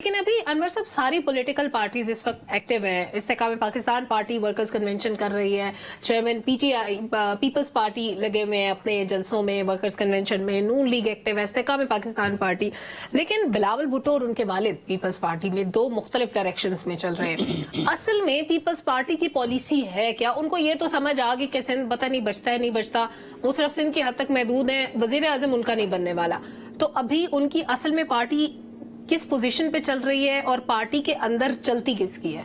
لیکن ابھی انور صاحب ساری پولیٹیکل پارٹیز اس وقت ایکٹیو ہیں. استحکام پاکستان پارٹی ورکرز کنونشن کر رہی ہے, chairman P T I People's Party لگے ہوئے ہیں اپنے جلسوں میں, ورکرز کنونشن میں, نون لیگ ایکٹیو ہے, استحکام پاکستان پارٹی. لیکن بلاول بھٹو اور ان کے والد پیپلز پارٹی میں دو مختلف ڈائریکشنز میں چل رہے ہیں. اصل میں پیپلز پارٹی کی پالیسی ہے کیا؟ ان کو یہ تو سمجھ آ گئی کہ سندھ پتہ نہیں بچتا ہے نہیں بچتا, وہ صرف سندھ کی حد تک محدود ہیں, وزیر اعظم ان کا نہیں بننے والا. تو ابھی ان کی اصل میں پارٹی کس پوزیشن پہ چل رہی ہے اور پارٹی کے اندر چلتی کس کی ہے؟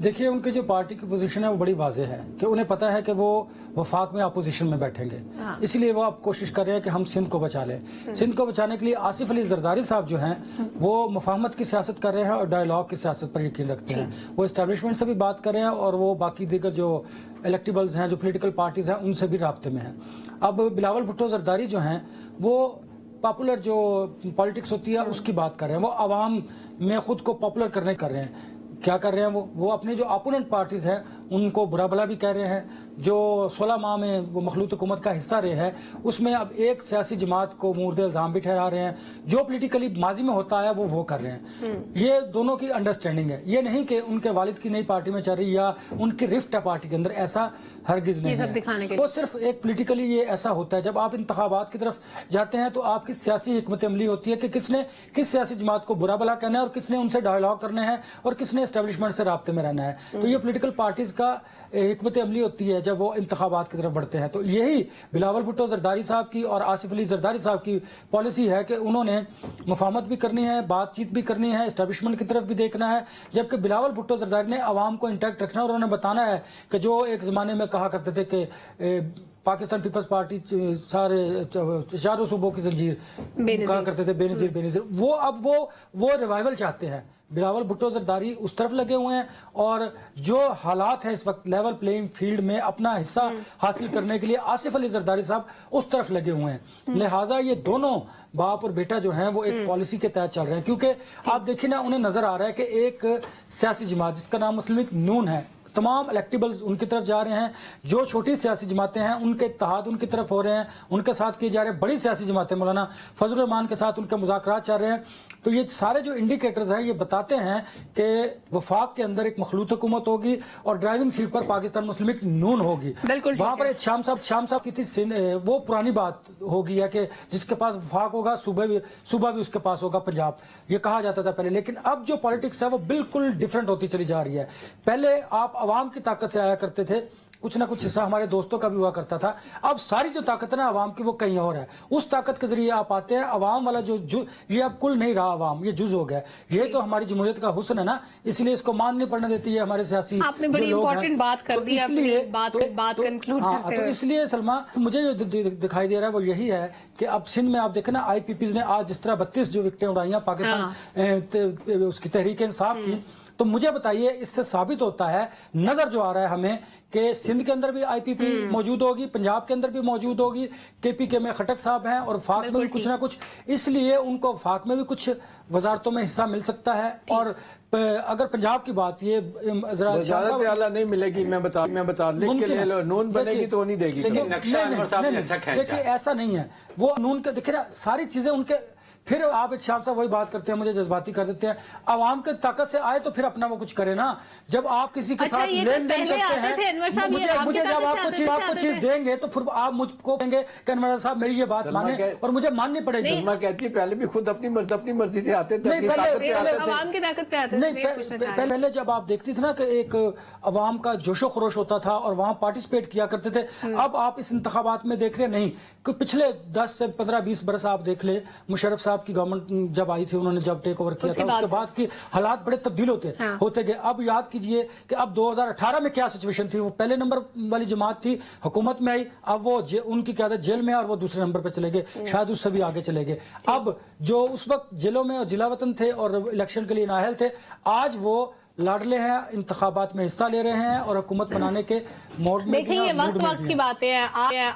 دیکھیے, ان کی جو پارٹی کی پوزیشن ہے وہ بڑی واضح ہے کہ انہیں پتا ہے کہ وہ وفاق میں اپوزیشن میں بیٹھیں گے, اس لیے وہ اب کوشش کر رہے ہیں کہ ہم سندھ کو بچا لیں. سندھ کو بچانے کے لیے آصف علی زرداری صاحب جو ہیں وہ مفاہمت کی سیاست کر رہے ہیں اور ڈائیلاگ کی سیاست پر یقین رکھتے ہیں. وہ اسٹیبلشمنٹ سے بھی بات کر رہے ہیں اور وہ باقی دیگر جو الیکٹیبلز ہیں, جو پولیٹیکل پارٹیز ہیں, ان سے بھی رابطے میں ہیں. اب بلاول بھٹو زرداری جو ہیں وہ پاپولر جو پالیٹکس ہوتی ہے اس کی بات کر رہے ہیں. وہ عوام میں خود کو پاپولر کرنے کر رہے ہیں. کیا کر رہے ہیں وہ اپنے جو اپوننٹ پارٹیز ہیں ان کو برا بھلا بھی کہہ رہے ہیں. جو 16 ماہ میں وہ مخلوط حکومت کا حصہ رہے ہیں اس میں اب ایک سیاسی جماعت کو مورد الزام بھی ٹھہرا رہے ہیں. جو پولیٹیکلی ماضی میں ہوتا ہے وہ کر رہے ہیں. یہ دونوں کی انڈرسٹینڈنگ ہے, یہ نہیں کہ ان کے والد کی نئی پارٹی میں چل رہی یا ان کی رفٹ ہے پارٹی کے اندر, ایسا ہرگز نہیں ہے. وہ صرف ایک پولیٹیکلی یہ ایسا ہوتا ہے جب آپ انتخابات کی طرف جاتے ہیں تو آپ کی سیاسی حکمت عملی ہوتی ہے کہ کس نے کس سیاسی جماعت کو برا بھلا کہنا ہے اور کس نے ان سے ڈائیلاگ کرنے ہیں اور کس نے اسٹیبلشمنٹ سے رابطے میں رہنا ہے. تو یہ پولیٹیکل پارٹیز کا حکمت عملی ہوتی ہے جب وہ انتخابات کی طرف بڑھتے ہیں. تو یہی بلاول بھٹو زرداری صاحب کی اور آصف علی زرداری صاحب کی پالیسی ہے کہ انہوں نے مفاہمت بھی کرنی ہے, بات چیت بھی کرنی ہے, اسٹیبلشمنٹ کی طرف بھی دیکھنا ہے, جبکہ بلاول بھٹو زرداری نے عوام کو انٹیکٹ رکھنا اور انہوں نے بتانا ہے کہ جو ایک زمانے میں کہا کرتے تھے کہ پاکستان پیپلز پارٹی سارے چاروں صوبوں کی زنجیر کہا کرتے تھے, بے نظیر, وہ اب وہ ریوائول چاہتے ہیں. بلاول بھٹو زرداری اس طرف لگے ہوئے ہیں اور جو حالات ہیں اس وقت لیول پلینگ فیلڈ میں اپنا حصہ حاصل کرنے کے لیے آصف علی زرداری صاحب اس طرف لگے ہوئے ہیں. لہٰذا یہ دونوں باپ اور بیٹا جو ہیں وہ ایک پالیسی کے تحت چل رہے ہیں. کیونکہ آپ دیکھیں نا, انہیں نظر آ رہا ہے کہ ایک سیاسی جماعت جس کا نام مسلم لیگ نون ہے, تمام الیکٹیبلز ان کی طرف جا رہے ہیں. جو چھوٹی سیاسی جماعتیں ہیں ان کے اتحاد ان کی طرف ہو رہے ہیں, ان کے ساتھ کیے جا رہے ہیں. بڑی سیاسی جماعتیں مولانا فضل الرحمان کے ساتھ ان کے مذاکرات چل رہے ہیں. تو یہ سارے جو انڈیکیٹرز ہیں یہ بتاتے ہیں کہ وفاق کے اندر ایک مخلوط حکومت ہوگی اور ڈرائیونگ سیٹ پر پاکستان مسلم لیگ نون ہوگی. وہاں پر ایک شام صاحب کی تھی, وہ پرانی بات ہوگی ہے کہ جس کے پاس وفاق ہوگا صوبہ بھی اس کے پاس ہوگا پنجاب, یہ کہا جاتا تھا پہلے. لیکن اب جو پالیٹکس ہے وہ بالکل ڈیفرنٹ ہوتی چلی جا رہی ہے. پہلے آپ عوام کی طاقت سے آیا کرتے تھے, کچھ نہ کچھ حصہ ہمارے دوستوں کا بھی ہوا کرتا تھا. اب ساری جو طاقت ہے نا عوام کی وہ کہیں اور ہے. اس طاقت کے ذریعے آپ آتے ہیں. عوام والا جو یہ اب کل نہیں رہا, عوام یہ جز ہو گیا. یہ تو ہماری جمہوریت کا حسن ہے نا, اس لیے اس کو مان نہیں پڑنے دیتی ہے ہمارے سیاسی. آپ نے بڑی امپورٹنٹ بات کر دی, بات کنکلوڈ کرتے ہوئے. اس لیے سلما مجھے جو دکھائی دے رہا ہے وہ یہی ہے کہ اب سندھ میں آپ دیکھیں نا, آئی پی پیز نے آج جس طرح 32 جو وکٹیں اڑائیاں پاکستان اس کی تحریک انصاف کی, تو مجھے بتائیے اس سے ثابت ہوتا ہے, نظر جو آ رہا ہے ہمیں کہ سندھ کے اندر بھی آئی پی پی موجود ہوگی, پنجاب کے اندر بھی موجود ہوگی, کے پی کے میں خٹک صاحب ہیں اور فاق میں بھی کچھ نہ کچھ, اس لیے ان کو فاق میں بھی کچھ وزارتوں میں حصہ مل سکتا ہے. اور اگر پنجاب کی بات یہ وزارت اعلیٰ نہیں ملے گی, میں بتا لکھ کے لے لو, نون بنے گی تو نہیں دے گی. دیکھیں ایسا نہیں ہے, وہ نون کے دیکھیں نا ساری چیزیں ان کے. پھر آپ شام صاحب وہی بات کرتے ہیں, مجھے جذباتی کر دیتے ہیں. عوام کے طاقت سے آئے تو پھر اپنا وہ کچھ کرے نا. جب آپ کسی کے ساتھ لین دین کرتے ہیں, مجھے جب آپ کو چیز دیں گے تو پھر آپ مجھ کو کہیں گے کہ انور صاحب میری یہ بات مانیں, اور مجھے ماننی پڑے گی. میں کہتی ہے پہلے بھی خود اپنی مرضی سے آتے تھے, عوام کی طاقت پہ آتے تھے. پہلے جب آپ دیکھتی تھی نا کہ ایک عوام کا جوش و خروش ہوتا تھا اور وہاں پارٹیسپیٹ کیا کرتے تھے. اب آپ اس انتخابات میں دیکھ رہے نہیں کہ پچھلے 10 سے 15-20 برس آپ دیکھ لیں, مشرف صاحب کی گورنمنٹ جب آئی تھی, انہوں نے جب ٹیک اوور کیا تھا, اس کے بعد کی حالات بڑے تبدیل ہوتے گئے. اب یاد کیجئے کہ اب 2018 میں کیا سچویشن تھی. وہ پہلے نمبر والی جماعت تھی, حکومت میں آئی, اب وہ ان کی قیادت جیل میں ہے اور وہ دوسرے نمبر پہ چلے گئے, شاید اس سے بھی آگے چلے گئے. اب جو اس وقت جیلوں میں اور ضلع وطن تھے اور الیکشن کے لیے نااہل تھے, آج وہ لاڈلے ہیں, انتخابات میں حصہ لے رہے ہیں اور حکومت بنانے کے موڈ میں. دیکھیں یہ وقت کی باتیں ہیں.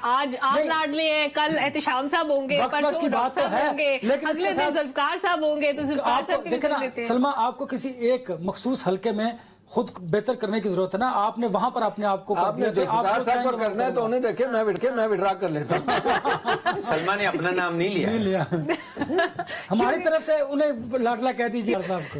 آج آپ لاڈلے ہیں, کل احتشام صاحب ہوں گے, وقت کی بات تو ہے, لیکن اگلے دن ذوالفقار صاحب ہوں گے. تو ذوالفقار صاحب دیکھیں نا سلما, آپ کو کسی ایک مخصوص حلقے میں خود بہتر کرنے کی ضرورت ہے نا. آپ نے وہاں پر اپنے آپ کو کرنا ہے تو انہیں دیکھیں, میں وڈرا کر لیتا ہوں. سلما نے اپنا نام نہیں لیا. ہماری طرف سے انہیں لاڈلا کہہ دیجیے صاحب کو.